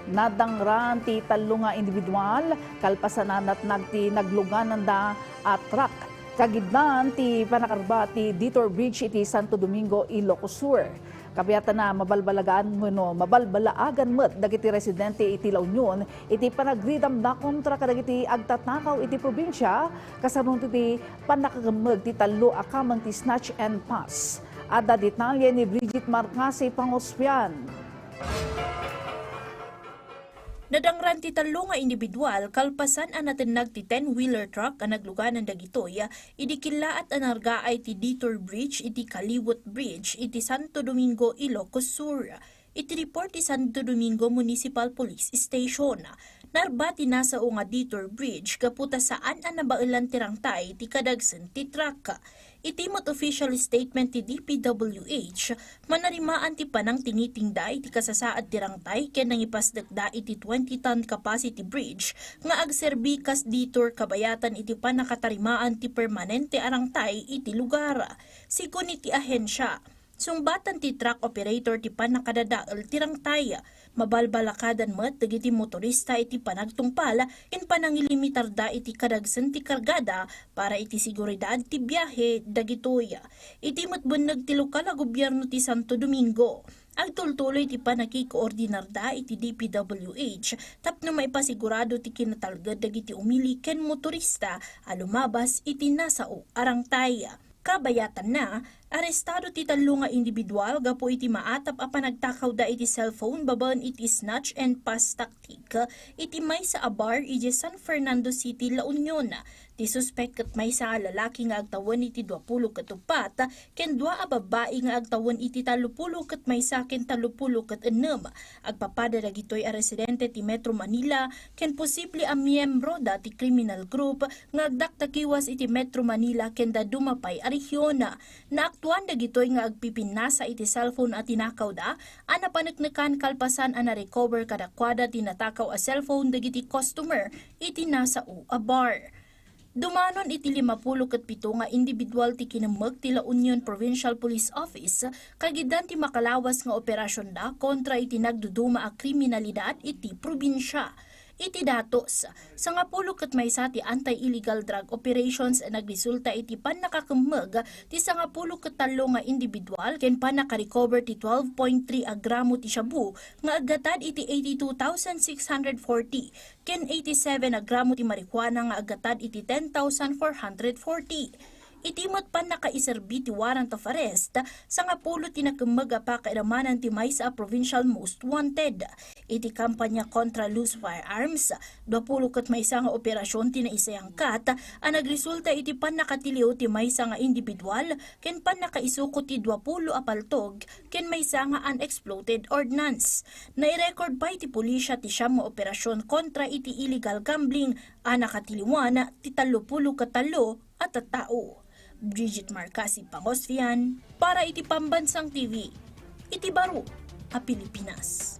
Nadangran ti talo nga individual, kalpasanan at nagluganan da at truck. Kagidnan ti panakarba ti Detour Bridge iti Santo Domingo, Ilocos Sur. Kabiyata na mabalbalaagan met dagiti residente iti La Union iti panagridam da kontra kadagiti agtatnakaw iti probinsya kasarun iti panakagameg ti talo akamang ti snatch and pass. Ada detalye ni Bridget Marcase Pangospian. Nadangran ti talo nga individual kalpasan ang natinag ti 10-wheeler truck ang nagluganan dagitoy idikilaat anargaay ti Detour Bridge iti Kaliwot Bridge iti Santo Domingo, Ilocos Sur. Iti report ti Santo Domingo Municipal Police Station. Narbati nasa nga Detour Bridge kaputa saan ang nabailan tirangtay ti kadagsen ti truck. Itimot official statement ti DPWH, manarimaan ti panang tinitingday ti kasasaad tirangtay ken nangipasdagda iti 20-ton capacity bridge nga agserbi kas detour kabayatan iti panakatarimaan ti permanente arangtay iti lugar. Sigun iti ahensya, sungbatan ti truck operator ti panakadadael tirangtay, mabalbalakadan met dagiti motorista iti panagtungpal ken panangilimitar da iti kadagsen ti kargada para iti seguridad ti biyahe dagitoy. Iti matbunnag ti lokal a gobyerno ti Santo Domingo. Agtultuloy ti panakikoordinar da iti DPWH tapno maipasigurado ti kinatalgad dagiti umili ken motorista a lumabas iti nasao arangtay. Kabayatan na, arestado ti talo nga individual gapo iti maatap a panagtakaw da iti cellphone babaen iti snatch and pass tactic iti may sa bar iti San Fernando City, La Union. Ti suspect ket may sa lalaki nga agtawan iti 20 katupat ken 2 a babae nga agtawan iti 30 ket may sa ken 30 ket 6. Agpapada dagitoy a residente ti Metro Manila ken posible a miyembro da ti criminal group nga agdakdakiwas iti Metro Manila ken da dumapay a rehiyon. Naaktuan dagitoy nga agpipinasa iti cellphone at tinakaw da ana paneknekan kalpasan ana recover kadakwada tinatakaw a cellphone dagiti customer iti nasao a bar. Dumanon iti 57 nga individual ti kinameg ti La Union Provincial Police Office kagidan ti makalawas nga operasyon da kontra iti nagduduma a kriminalidad iti probinsya. Iti datos, sa nga pulo ket maysa ti anti-illegal drug operations nagresulta iti panakakameg ti sa nga pulo ket talo nga individual ken panaka-recover ti 12.3 gramo ti shabu nga aggatad iti 82,640 ken 87 gramo ti marijuana nga aggatad iti 10,440. Itimot pan nakaiserbi ti warrant of arrest sa nga pulo tinakamaga pa kailamanan ti Maysa Provincial Most Wanted. Iti kampanya kontra loose firearms, 20 ket maysa nga operasyon tinaisayangkat ang nagresulta iti pan nakatiliw ti maysa nga individual ken pan nakaisuko ti 20 a paltog ken maysa nga unexploded ordnance. Nai-record pa iti pulisya ti siyam nga operasyon kontra iti illegal gambling a nakatiliwan ti 30 katalo at tao. Bridget Marcase Pangospian para iti Pambansang TV, iti Baro a Pilipinas.